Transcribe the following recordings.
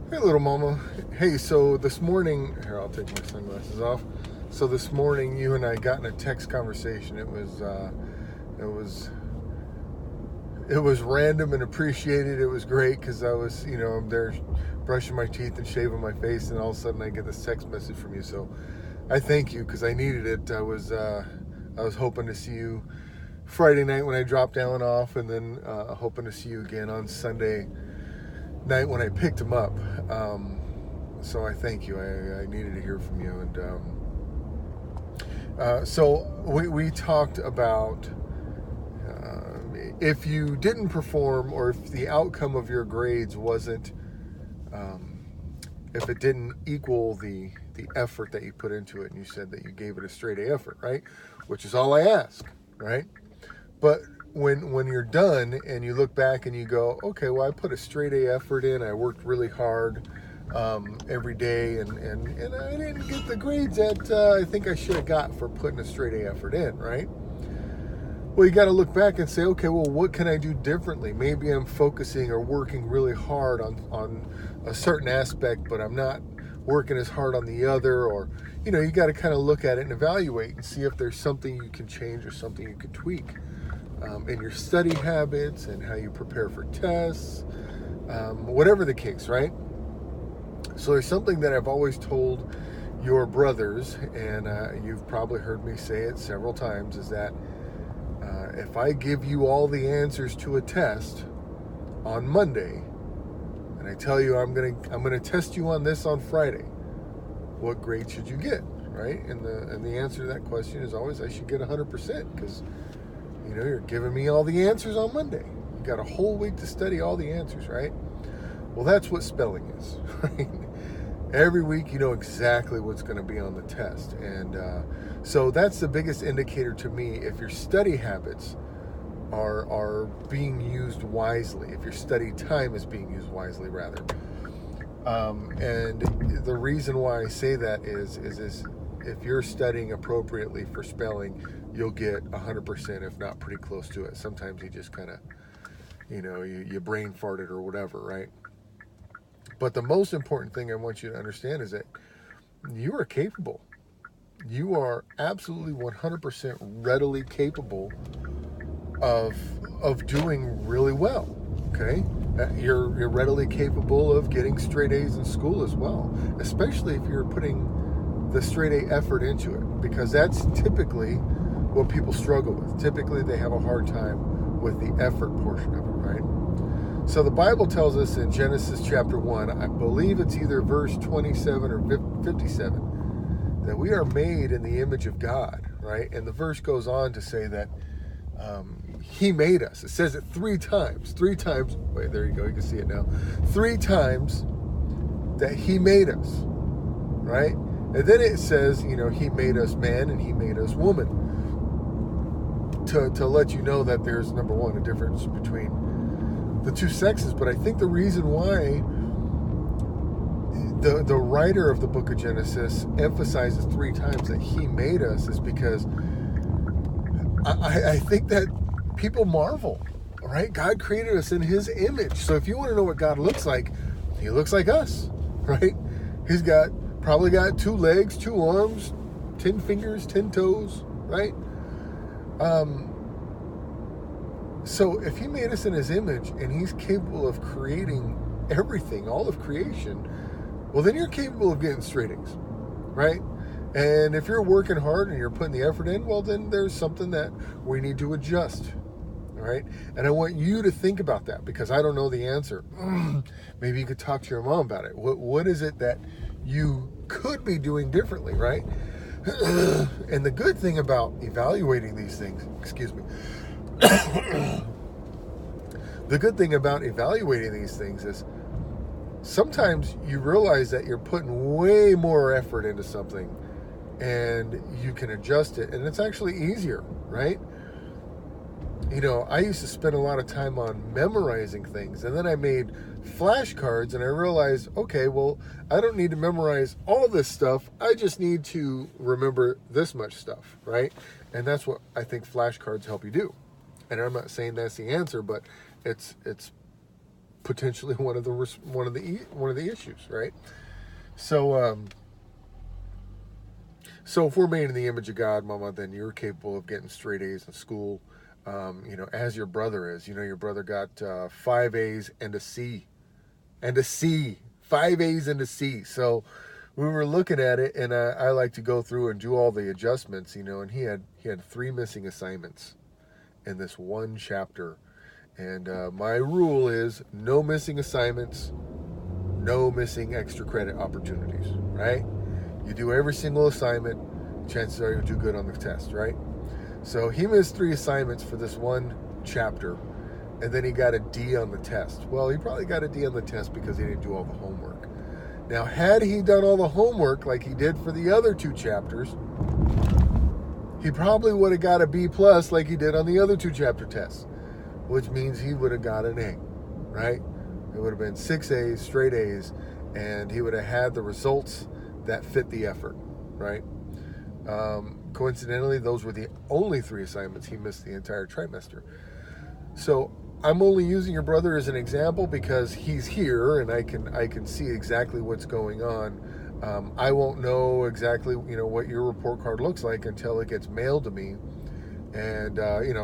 Hey, little mama. Hey, so this morning, here, I'll take my sunglasses off. So this morning, you and I got in a text conversation. It was, it was random and appreciated. It was great because I was, I'm there brushing my teeth and shaving my face, and all of a sudden I get this text message from you. So I thank you because I needed it. I was hoping to see you Friday night when I dropped Alan off, and then hoping to see you again on Sunday night when I picked him up. So I thank you. I needed to hear from you. And so we talked about if you didn't perform, or if the outcome of your grades wasn't, if it didn't equal the effort that you put into it, and you said that you gave it a straight A effort, right? Which is all I ask, right? But when you're done and you look back and you go, okay, well, I put a straight A effort in. I worked really hard every day, and I didn't get the grades that I think I should have got for putting a straight A effort in, right? Well, you got to look back and say, okay, well, what can I do differently? Maybe I'm focusing or working really hard on a certain aspect, but I'm not working as hard on the other. Or, you got to kind of look at it and evaluate and see if there's something you can change or something you can tweak in your study habits and how you prepare for tests, whatever the case, right? So there's something that I've always told your brothers, and you've probably heard me say it several times, is that if I give you all the answers to a test on Monday, and I tell you I'm gonna test you on this on Friday, what grade should you get, right? And the answer to that question is always I should get 100%, because you're giving me all the answers on Monday. You got a whole week to study all the answers, right? Well, that's what spelling is, right? Every week you know exactly what's going to be on the test. And so that's the biggest indicator to me if your study habits are being used wisely, if your study time is being used wisely, rather. And the reason why I say that is if you're studying appropriately for spelling, you'll get 100%, if not pretty close to it. Sometimes you just kind of, you brain farted or whatever, right? But the most important thing I want you to understand is that you are capable. You are absolutely 100% readily capable of doing really well. Okay, you're readily capable of getting straight A's in school as well, especially if you're putting the straight A effort into it, because that's typically what people struggle with. Typically, they have a hard time with the effort portion of it, right? So the Bible tells us in Genesis chapter 1, I believe it's either verse 27 or 57, that we are made in the image of God, right? And the verse goes on to say that he made us. It says it three times. Wait, there you go. You can see it now. 3 times that he made us, right? And then it says, he made us man and he made us woman. To let you know that there's, number one, a difference between the two sexes. But I think the reason why the writer of the book of Genesis emphasizes 3 times that he made us is because I think that people marvel, right? God created us in his image. So if you want to know what God looks like, he looks like us, right? He's probably got 2 legs, 2 arms, 10 fingers, 10 toes, right? So if he made us in his image and he's capable of creating everything, all of creation, well, then you're capable of getting straight A's, right? And if you're working hard and you're putting the effort in, well, then there's something that we need to adjust, right? And I want you to think about that, because I don't know the answer. Maybe you could talk to your mom about it. What is it that you could be doing differently, right? And the good thing about evaluating these things, the good thing about evaluating these things is sometimes you realize that you're putting way more effort into something and you can adjust it, and it's actually easier, right? I used to spend a lot of time on memorizing things, and then I made flashcards, and I realized, okay, well, I don't need to memorize all this stuff. I just need to remember this much stuff, right? And that's what I think flashcards help you do. And I'm not saying that's the answer, but it's potentially one of the issues, right? So so if we're made in the image of God, Mama, then you're capable of getting straight A's in school, as your brother is. Your brother got 5 A's and a C, 5 A's and a C. So we were looking at it, and I like to go through and do all the adjustments, and he had 3 missing assignments in this one chapter. And my rule is no missing assignments, no missing extra credit opportunities, right? You do every single assignment, chances are you'll do good on the test, right? So he missed 3 assignments for this one chapter, and then he got a D on the test. Well, he probably got a D on the test because he didn't do all the homework. Now, had he done all the homework like he did for the other 2 chapters, he probably would have got a B plus like he did on the other 2 chapter tests, which means he would have got an A, right? It would have been 6 A's, straight A's, and he would have had the results that fit the effort, right? Coincidentally, those were the only 3 assignments he missed the entire trimester. So I'm only using your brother as an example because he's here and I can see exactly what's going on. I won't know exactly what your report card looks like until it gets mailed to me, and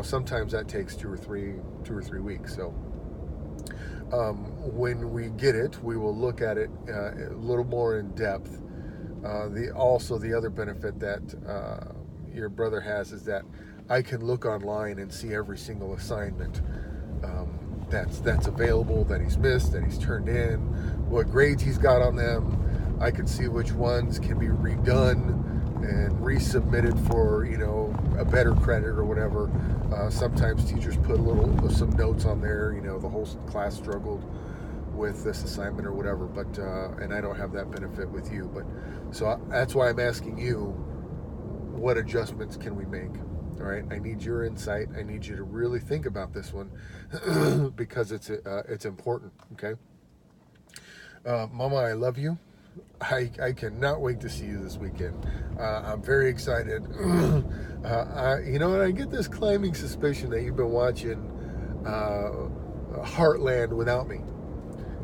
sometimes that takes 2 or 3 weeks. So when we get it, we will look at it a little more in depth. The other benefit that your brother has is that I can look online and see every single assignment that's available, that he's missed, that he's turned in, what grades he's got on them. I can see which ones can be redone and resubmitted for a better credit or whatever. Sometimes teachers put some notes on there. The whole class struggled with this assignment or whatever, but and I don't have that benefit with you. But so that's why I'm asking you, what adjustments can we make? All right, I need your insight. I need you to really think about this one because it's important. Okay, Mama, I love you. I cannot wait to see you this weekend. I'm very excited. I get this climbing suspicion that you've been watching Heartland without me.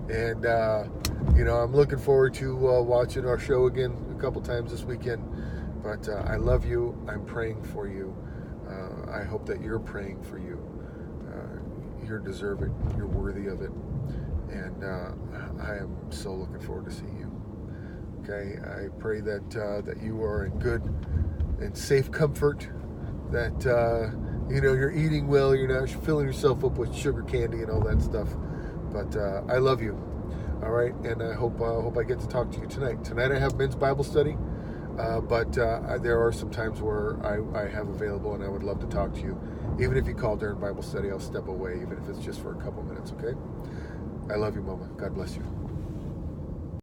And, I'm looking forward to watching our show again a couple times this weekend. But I love you. I'm praying for you. I hope that you're praying for you. You're deserving. You're worthy of it. And I am so looking forward to seeing you. Okay, I pray that you are in good and safe comfort, that you're eating well, you're not filling yourself up with sugar candy and all that stuff. But I love you. All right, and I hope I get to talk to you tonight. Tonight I have men's Bible study, but there are some times where I have available, and I would love to talk to you. Even if you call during Bible study, I'll step away, even if it's just for a couple minutes. Okay? I love you, Mama. God bless you.